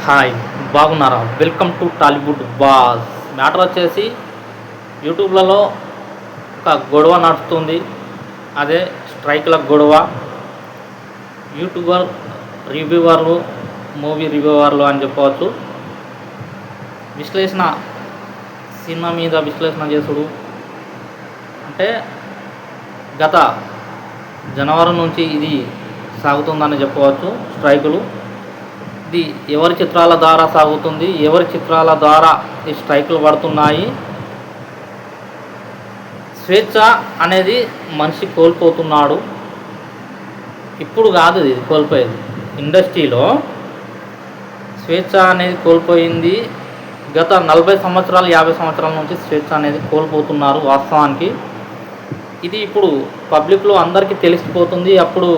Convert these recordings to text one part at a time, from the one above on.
Hi, బాగున్నారా? Welcome to Tollywood boss. Matter వచ్చేసి యూట్యూబ్లలో ఒక గొడవ నడుస్తుంది. అదే స్ట్రైక్ల గొడవ. యూట్యూబర్ రివ్యూవర్లు, మూవీ రివ్యూవర్లు అని చెప్పవచ్చు. విశ్లేషణ, సినిమా మీద విశ్లేషణ చేసుడు అంటే గత జనవరి నుంచి ఇది సాగుతుందని చెప్పవచ్చు. స్ట్రైకులు ఇది ఎవరి చిత్రాల ద్వారా సాగుతుంది, ఎవరి చిత్రాల ద్వారా ఈ స్ట్రైకులు పడుతున్నాయి. స్వేచ్ఛ అనేది మనిషి కోల్పోతున్నాడు. ఇప్పుడు కాదు ఇది కోల్పోయేది, ఇండస్ట్రీలో స్వేచ్ఛ అనేది కోల్పోయింది. గత 40 సంవత్సరాలు 50 సంవత్సరాల నుంచి స్వేచ్ఛ అనేది కోల్పోతున్నారు వాస్తవానికి. ఇది ఇప్పుడు పబ్లిక్లో అందరికీ తెలిసిపోతుంది. అప్పుడు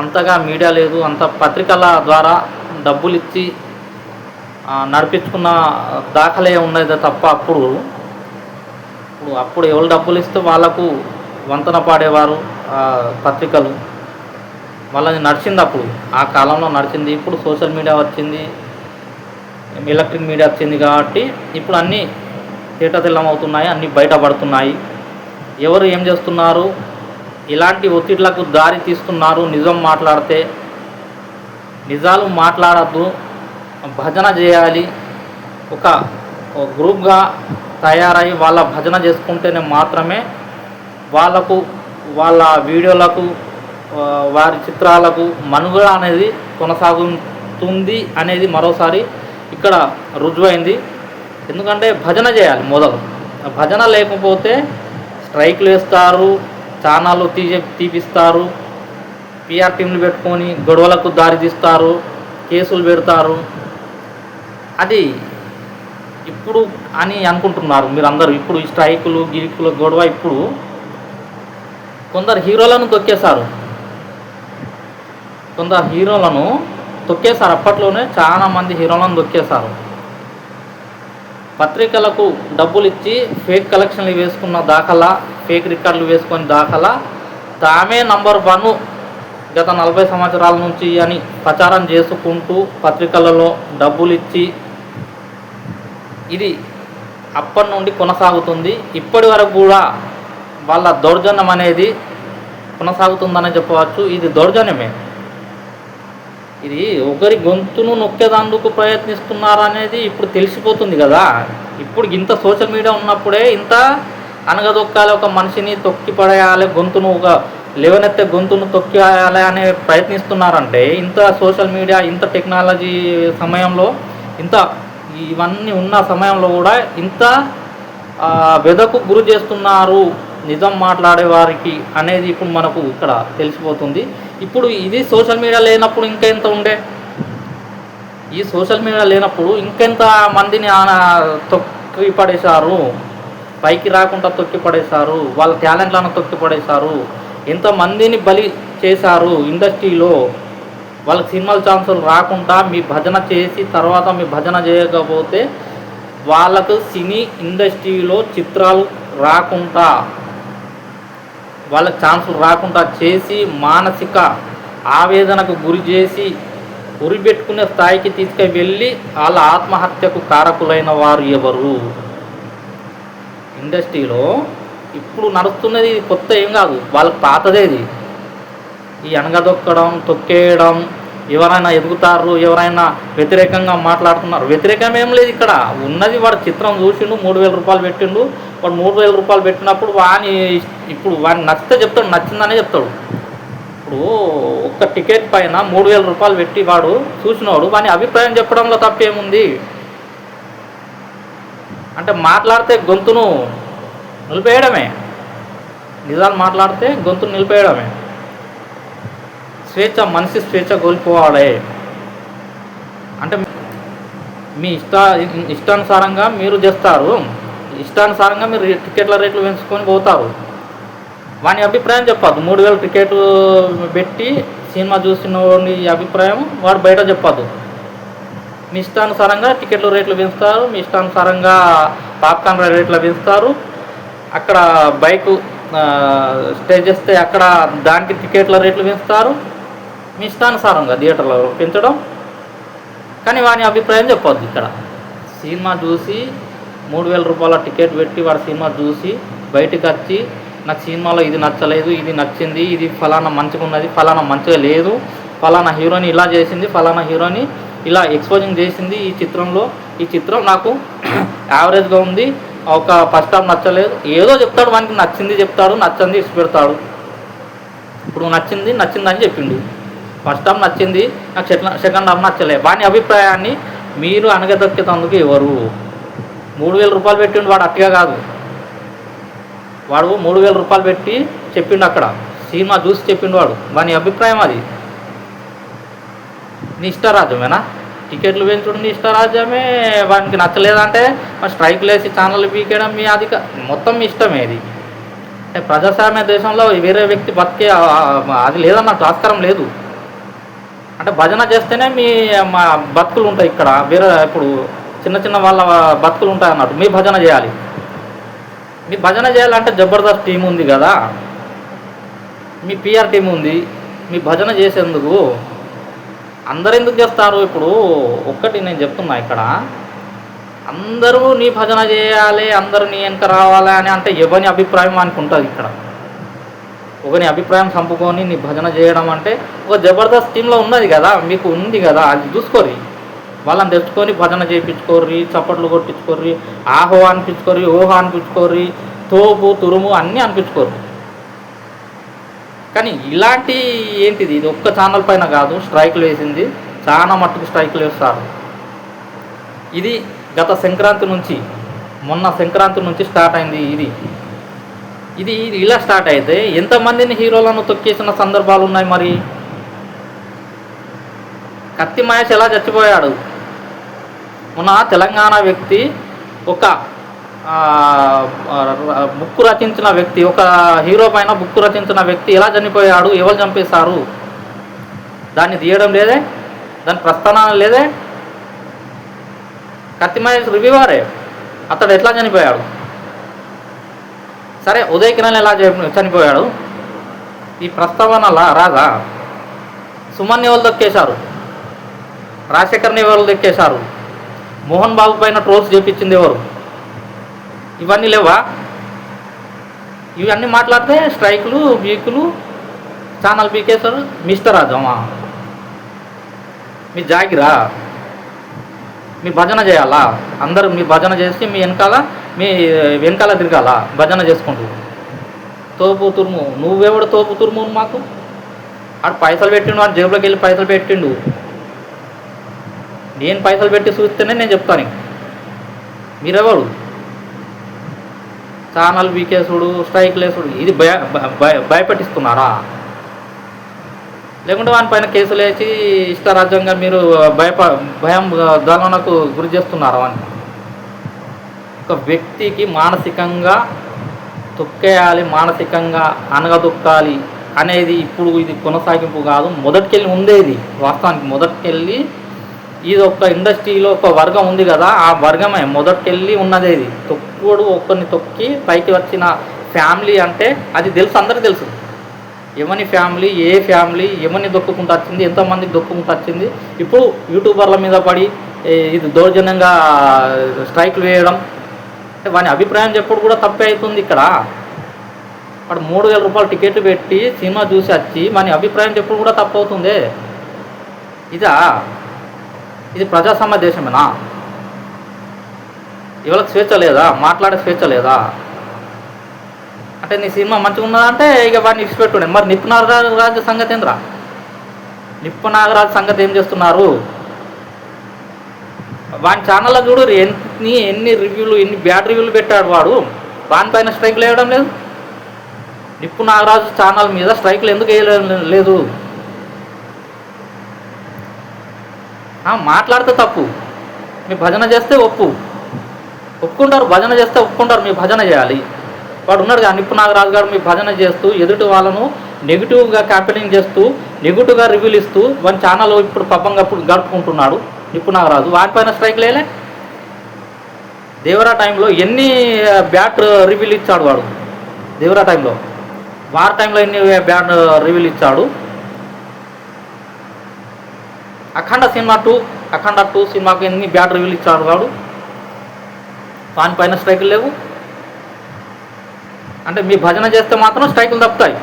అంతగా మీడియా లేదు, అంత పత్రికల ద్వారా డబ్బులు ఇచ్చి నడిపించుకున్న దాఖలే ఉన్నది తప్ప అప్పుడు ఎవరు డబ్బులు ఇస్తే వాళ్ళకు వంతన పాడేవారు పత్రికలు. వాళ్ళని నడిచింది, అప్పుడు ఆ కాలంలో నడిచింది. ఇప్పుడు సోషల్ మీడియా వచ్చింది, ఎలక్ట్రిక్ మీడియా వచ్చింది కాబట్టి ఇప్పుడు అన్నీ తేటతెల్లం అవుతున్నాయి, అన్నీ బయటపడుతున్నాయి. ఎవరు ఏం చేస్తున్నారు, ఇలాంటి ఒత్తిళ్లకు దారి తీస్తున్నారు. నిజం మాట్లాడితే, నిజాలు మాట్లాడద్దు, భజన చేయాలి. ఒక గ్రూప్గా తయారై వాళ్ళ భజన చేసుకుంటేనే మాత్రమే వాళ్ళకు, వాళ్ళ వీడియోలకు, వారి చిత్రాలకు మనుగడ అనేది కొనసాగుతుంది అనేది మరోసారి ఇక్కడ రుజువైంది. ఎందుకంటే భజన చేయాలి మొదలు. భజన లేకపోతే స్ట్రైక్లు వేస్తారు, ఛానళ్ళు తీపిస్తారు, పిఆర్ టీంలు పెట్టుకొని గొడవలకు దారి తీస్తారు, కేసులు పెడతారు. అది ఇప్పుడు అని అనుకుంటున్నారు మీరందరూ. ఇప్పుడు ఈ స్ట్రైకులు గిరికుల గొడవ ఇప్పుడు కొందరు హీరోలను తొక్కేశారు. అప్పట్లోనే చాలా మంది హీరోలను తొక్కేశారు. పత్రికలకు డబ్బులు ఇచ్చి ఫేక్ కలెక్షన్లు వేసుకున్న దాఖలా, ఫేక్ రికార్డులు వేసుకొని దాఖలా, తామే నంబర్ 1 గత 40 సంవత్సరాల నుంచి అని ప్రచారం చేసుకుంటూ పత్రికలలో డబ్బులు ఇచ్చి ఇది అప్పటి నుండి కొనసాగుతుంది. ఇప్పటి వరకు కూడా వాళ్ళ దౌర్జన్యం అనేది కొనసాగుతుందని చెప్పవచ్చు. ఇది దౌర్జన్యమే. ఇది ఒకరి గొంతును నొక్కేదందుకు ప్రయత్నిస్తున్నారనేది ఇప్పుడు తెలిసిపోతుంది కదా. ఇప్పుడు ఇంత సోషల్ మీడియా ఉన్నప్పుడే ఇంత అనగదొక్కాలి, ఒక మనిషిని తొక్కి పడేయాలి, గొంతును ఒక లేవనెత్తే గొంతును తొక్కేయాలి అనే ప్రయత్నిస్తున్నారంటే, ఇంత సోషల్ మీడియా, ఇంత టెక్నాలజీ సమయంలో, ఇంత ఇవన్నీ ఉన్న సమయంలో కూడా ఇంత వెదకు గురి చేస్తున్నారు నిజం మాట్లాడే వారికి అనేది ఇప్పుడు మనకు ఇక్కడ తెలిసిపోతుంది. ఇప్పుడు ఇది సోషల్ మీడియా లేనప్పుడు ఇంకెంత ఉండే, ఈ సోషల్ మీడియా లేనప్పుడు ఇంకెంత మందిని తొక్కి పడేశారు, పైకి రాకుండా తొక్కి పడేశారు, వాళ్ళ టాలెంట్లను తొక్కి పడేశారు, ఎంతమందిని బలి చేశారు ఇండస్ట్రీలో. వాళ్ళకి సినిమాల ఛాన్సులు రాకుండా మీ భజన చేసి తర్వాత మీ భజన చేయకపోతే వాళ్ళకు సినీ ఇండస్ట్రీలో చిత్రాలు రాకుండా, వాళ్ళకి ఛాన్సులు రాకుండా చేసి మానసిక ఆవేదనకు గురి చేసి ఉరిపెట్టుకునే స్థాయికి తీసుకువెళ్ళి వాళ్ళ ఆత్మహత్యకు కారకులైన వారు ఎవరు? ఇండస్ట్రీలో ఇప్పుడు నడుస్తున్నది కొత్త ఏం కాదు, వాళ్ళకి పాతదేది. ఈ అనగదొక్కడం, తొక్కేయడం, ఎవరైనా ఎదుగుతారు, ఎవరైనా వ్యతిరేకంగా మాట్లాడుతున్నారు. వ్యతిరేకం ఏం లేదు ఇక్కడ ఉన్నది. వాడు చిత్రం చూసిండు, 3000 రూపాయలు పెట్టిండు. వాడు 3000 రూపాయలు పెట్టినప్పుడు వాడిని నచ్చితే చెప్తాడు, నచ్చిందనే చెప్తాడు. ఇప్పుడు ఒక్క టికెట్ పైన 3000 రూపాయలు పెట్టి వాడు చూసినవాడు వాని అభిప్రాయం చెప్పడంలో తప్పేముంది? అంటే మాట్లాడితే గొంతును నిలిపేయడమే, నిజాలు మాట్లాడితే గొంతును నిలిపేయడమే. స్వేచ్ఛ, మనిషి స్వేచ్ఛ కోల్పోవాలి. అంటే మీ ఇష్టానుసారంగా మీరు చేస్తారు, ఇష్టానుసారంగా మీరు టికెట్ల రేట్లు పెంచుకొని పోతారు. వాని అభిప్రాయం చెప్పద్దు. 3000 టికెట్ పెట్టి సినిమా చూసిన వాడి అభిప్రాయం వాడు బయట చెప్పద్దు. మీ ఇష్టానుసారంగా టికెట్ల రేట్లు పెంచుతారు, మీ ఇష్టానుసారంగా పాప్కార్న్ రేట్లు పెంచుతారు. అక్కడ బైక్ స్టే చేస్తే అక్కడ దానికి టికెట్ల రేట్లు పెంచుతారు. మీ ఇష్టానుసారంగా థియేటర్లో పెంచడం కానీ వాని అభిప్రాయం చెప్పొద్దు ఇక్కడ. సినిమా చూసి 3,000 రూపాయల టికెట్ పెట్టి వాడు సినిమా చూసి బయటకు వచ్చి నాకు సినిమాలో ఇది నచ్చలేదు, ఇది నచ్చింది, ఇది ఫలానా మంచిగా ఉన్నది, ఫలానా మంచిగా లేదు, ఫలానా హీరోని ఇలా చేసింది, ఫలానా హీరోని ఇలా ఎక్స్పోజింగ్ చేసింది ఈ చిత్రంలో, ఈ చిత్రం నాకు యావరేజ్గా ఉంది, ఒక ఫస్ట్ హాఫ్ నచ్చలేదు, ఏదో చెప్తాడు. వానికి నచ్చింది చెప్తాడు, నచ్చింది ఇచ్చి పెడతాడు. ఇప్పుడు నచ్చిందని చెప్పిండు. ఫస్ట్ హాఫ్ నచ్చింది, నాకు సెకండ్ హాఫ్ నచ్చలేదు. వాని అభిప్రాయాన్ని మీరు అనగదొక్కేందుకు ఎవరు? 3,000 రూపాయలు పెట్టిండు వాడు, అట్టిగా కాదు. వాడు 3,000 రూపాయలు పెట్టి చెప్పిండు, అక్కడ సినిమా చూసి చెప్పిండు వాడు. వాని అభిప్రాయం అది. నీ ఇష్టరాజ్యమేనా? టికెట్లు పెంచుడు నీ ఇష్టరాజ్యమే. వానికి నచ్చలేదంటే స్ట్రైక్లు వేసి ఛానల్ పీకేయడం మీ మొత్తం మీ ఇష్టమే. ఇది ప్రజాస్వామ్య దేశంలో వేరే వ్యక్తి బతికే అది లేదన్నట్టు, ఆస్కారం లేదు. అంటే భజన చేస్తేనే మీ బతుకులు ఉంటాయి ఇక్కడ. వేరే ఇప్పుడు చిన్న చిన్న వాళ్ళ బతుకులు ఉంటాయి అన్నట్టు. మీ భజన చేయాలి. మీ భజన చేయాలంటే జబర్దస్త్ టీం ఉంది కదా, మీ పిఆర్ టీం ఉంది. మీ భజన చేసేందుకు అందరు ఎందుకు చేస్తారు? ఇప్పుడు ఒక్కటి నేను చెప్తున్నా ఇక్కడ, అందరూ నీ భజన చేయాలి, అందరూ నీ వెనక రావాలి అని అంటే ఎవరి అభిప్రాయం అనుకుంటుంది ఇక్కడ. ఒకని అభిప్రాయం చంపుకొని నీ భజన చేయడం అంటే, ఒక జబర్దస్త్ టీంలో ఉన్నది కదా, మీకు ఉంది కదా, అది చూసుకోరి. వాళ్ళని తెచ్చుకొని భజన చేయించుకోర్రి, చప్పట్లు కొట్టించుకోర్రి, ఆహో అనిపించుకోర్రి, ఓహో అనిపించుకోర్రి, తోపు తురుము అన్నీ అనిపించుకోర్రి. కానీ ఇలాంటి ఏంటిది? ఇది ఒక్క ఛానల్ పైన కాదు స్ట్రైకులు వేసింది, చాలా మట్టుకు స్ట్రైకులు వేస్తారు. ఇది గత సంక్రాంతి నుంచి, మొన్న సంక్రాంతి నుంచి స్టార్ట్ అయింది. ఇది ఇలా స్టార్ట్ అయితే ఎంతమందిని హీరోలను తొక్కేసిన సందర్భాలు ఉన్నాయి. మరి కత్తి మహేష్ ఎలా చచ్చిపోయాడు? మొన్న తెలంగాణ వ్యక్తి, ఒక బుక్ రచించిన వ్యక్తి, ఒక హీరో పైన బుక్ రచించిన వ్యక్తి ఎలా చనిపోయాడు? ఎవరు చంపేశారు? దాన్ని తీయడం లేదే, దాని ప్రస్థానం లేదే. కత్తి మహేష్ రివ్యూవరే, అతడు ఎట్లా చనిపోయాడు? సరే, ఉదయ్ కిరణ్ ఎలా చనిపోయాడు? ఈ ప్రస్తావన రాదా? సుమన్ని ఎవరు దొక్కేశారు? రాజశేఖర్ని ఎవరు దొక్కేశారు? మోహన్ బాబు పైన ట్రోల్స్ చేపించింది ఎవరు? ఇవన్నీ లేవా? ఇవన్నీ మాట్లాడితే స్ట్రైకులు వీకులు ఛానల్ పీకేశారు. మిస్టర్ రాజమ్మా, మీ జాగిరా, మీ భజన చేయాలా? అందరూ మీ భజన చేసి మీ వెనకాల తిరగాల భజన చేసుకుంటూ. తోపు తురుము, నువ్వెవడు తోపు తురుము? మాకు ఆడు పైసలు పెట్టిండు, వాడు జేబులోకి వెళ్ళి పైసలు పెట్టిండు. నేను పైసలు పెట్టి చూస్తేనే నేను చెప్తాను. మీరెవడు? ఛానల్ వీకేసుడు, స్ట్రైక్ లేసుడు, ఇది భయపెట్టిస్తున్నారా? లేకుంటే వాని పైన కేసులు వేసి ఇష్టరాజ్యంగా మీరు భయం దళనకు గురి చేస్తున్నారా? అని ఒక వ్యక్తికి మానసికంగా తొక్కేయాలి, మానసికంగా అనగదొక్కాలి అనేది ఇప్పుడు ఇది కొనసాగింపు కాదు, మొదటికెళ్ళి ఉండేది. వాస్తవానికి మొదటికెళ్ళి ఇది ఒక ఇండస్ట్రీలో ఒక వర్గం ఉంది కదా, ఆ వర్గమే మొదటికెళ్ళి ఉన్నది. ఇది తొక్కుడు, ఒక్కరిని తొక్కి పైకి వచ్చిన ఫ్యామిలీ అంటే అది తెలుసు, అందరికీ తెలుసు. ఎవరి ఫ్యామిలీ, ఏ ఫ్యామిలీ ఎవరిని దొక్కుకుంటూ వచ్చింది, ఎంతమందికి దొక్కుకుంటూ వచ్చింది. ఇప్పుడు యూట్యూబర్ల మీద పడి ఇది దౌర్జన్యంగా స్ట్రైక్లు వేయడం అంటే వాని అభిప్రాయం చెప్పుడు కూడా తప్పే అవుతుంది. ఇక్కడ వాడు 3,000 రూపాయలు టికెట్లు పెట్టి సినిమా చూసి వచ్చి వాని అభిప్రాయం చెప్పుడు కూడా తప్పు అవుతుంది. ఇది ప్రజాస్వామ్య దేశమేనా? ఇవాళకి స్వేచ్ఛ లేదా? మాట్లాడే స్వేచ్ఛ లేదా? అంటే నీ సినిమా మంచిగా ఉన్నదంటే ఇక వాడిని ఇచ్చిపెట్టుడే. మరి నిప్పు నాగరాజు సంగతి ఏంద్రా? నిప్పు నాగరాజు సంగతి ఏం చేస్తున్నారు? వాని ఛానల్లో చూడు ఎన్ని రివ్యూలు, ఎన్ని బ్యాడ్ రివ్యూలు పెట్టాడు వాడు. వానిపైన స్ట్రైక్లు వేయడం లేదు. నిప్పు నాగరాజు ఛానల్ మీద స్ట్రైక్లు ఎందుకు వేయలేదు? మాట్లాడితే తప్పు, మీ భజన చేస్తే ఒప్పుకుంటారు. భజన చేస్తే ఒప్పుకుంటారు, మీ భజన చేయాలి. వాడు ఉన్నాడు కదా నిప్పు నాగరాజు గారు, మీ భజన చేస్తూ ఎదుటి వాళ్ళను నెగిటివ్గా క్యాంపెయినింగ్ చేస్తూ నెగిటివ్గా రివ్యూలు ఇస్తూ వాని ఛానల్ ఇప్పుడు పబ్బంగా గడుపుకుంటున్నాడు నిప్పు నాగరాజు. వాటిపైన స్ట్రైక్ లేలే. దేవరా టైంలో ఎన్ని బ్యాడ్ రివ్యూలు ఇచ్చాడు వాడు. దేవరా టైంలో, వార్ టైంలో ఎన్ని బ్యాడ్ రివ్యూలు ఇచ్చాడు. అఖండ 2 సినిమాకి ఎన్ని బ్యాడ్ రివ్యూలు ఇచ్చాడు వాడు. పైన స్ట్రైకులు లేవు. అంటే మీ భజన చేస్తే మాత్రం స్ట్రైకులు తప్పుతాయి,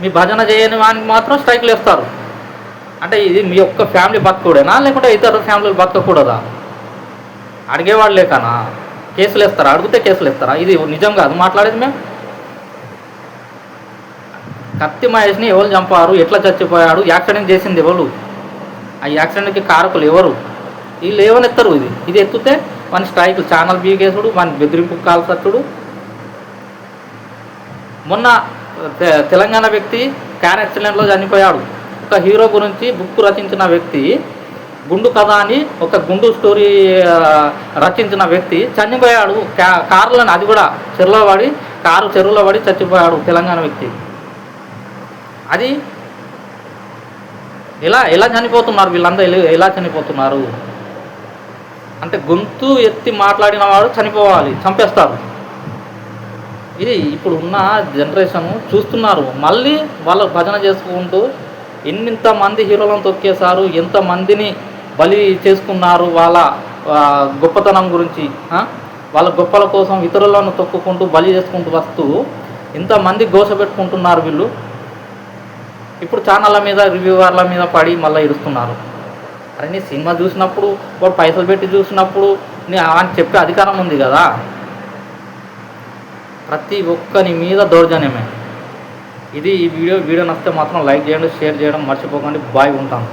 మీ భజన చేయని వానికి మాత్రం స్ట్రైకులు వేస్తారు. అంటే ఇది మీ యొక్క ఫ్యామిలీ బతకూడేనా, లేకుంటే ఇతర ఫ్యామిలీలు బతకకూడదా? అడిగేవాడు లేకనా? కేసులు వేస్తారా? అడిగితే కేసులు వేస్తారా? ఇది నిజం కాదు మాట్లాడేది. మేము కత్తి మహేష్ని ఎవరు చంపారు, ఎట్లా చచ్చిపోయాడు, యాక్సిడెంట్ చేసింది ఎవరు, ఆ యాక్సిడెంట్కి కారకులు ఎవరు, వీళ్ళు ఏమనెత్తారు? ఇది ఎత్తుతే మన స్ట్రైక్ ఛానల్ బీకేసుడు, మన బెదిరింపు కాల్సచ్చుడు. మొన్న తెలంగాణ వ్యక్తి కార్ యాక్సిడెంట్లో చనిపోయాడు. ఒక హీరో గురించి బుక్ రచించిన వ్యక్తి, గుండు కథ అని ఒక గుండు స్టోరీ రచించిన వ్యక్తి చనిపోయాడు కారులోని. అది కూడా చెరువులో పడి చచ్చిపోయాడు తెలంగాణ వ్యక్తి. అది ఎలా చనిపోతున్నారు వీళ్ళందరూ? ఎలా చనిపోతున్నారు అంటే గొంతు ఎత్తి మాట్లాడిన వాడు చనిపోవాలి, చంపేస్తారు. ఇది ఇప్పుడు ఉన్న జనరేషన్ చూస్తున్నారు. మళ్ళీ వాళ్ళ భజన చేసుకుంటూ ఎంతమంది హీరోలను తొక్కేశారు, ఎంతమందిని బలి చేసుకున్నారు వాళ్ళ గొప్పతనం గురించి. వాళ్ళ గొప్పల కోసం ఇతరులను తొక్కుకుంటూ బలి చేసుకుంటూ వస్తూ ఇంతమంది ఘోష పెట్టుకుంటున్నారు వీళ్ళు. ఇప్పుడు ఛానళ్ళ మీద రివ్యూవర్ల మీద పడి మళ్ళీ ఇరుస్తున్నారు. అరే నీ సినిమా చూసినప్పుడు, వాడు పైసలు పెట్టి చూసినప్పుడు అని చెప్పే అధికారం ఉంది కదా. ప్రతి ఒక్కరి మీద దౌర్జన్యమే. ఇది ఈ వీడియో నచ్చితే మాత్రం లైక్ చేయండి, షేర్ చేయడం మర్చిపోకండి. బాయ్, ఉంటాం.